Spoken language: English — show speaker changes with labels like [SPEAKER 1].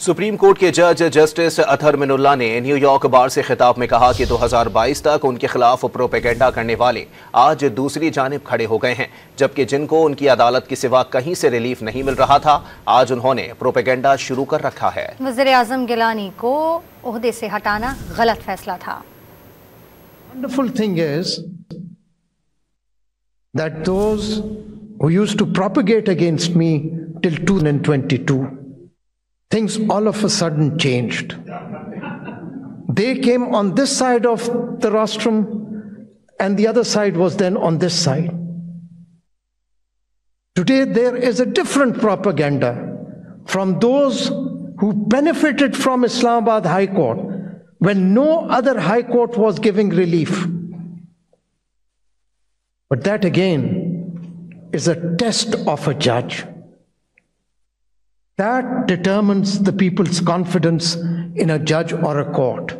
[SPEAKER 1] Supreme court के जज justice Athar Minallah ने न्यूयॉर्क बार से खिताब में कहा कि 2022 तक उनके खिलाफ प्रोपेगेंडा करने वाले आज दूसरी जानिब खड़े हो गए हैं, जबकि जिनको उनकी अदालत के सिवा कहीं से रिलीफ नहीं मिल रहा था, आज उन्होंने प्रोपेगेंडा शुरू कर रखा है।
[SPEAKER 2] वज़ीर आज़म गिलानी को ओहदे से हटाना गलत फैसला था।
[SPEAKER 3] Wonderful thing is that those who used to propagate against me till 2022, things all of a sudden changed. They came on this side of the rostrum and the other side was then on this side. Today there is a different propaganda from those who benefited from Islamabad High Court when no other High Court was giving relief. But that again is a test of a judge. That determines the people's confidence in a judge or a court.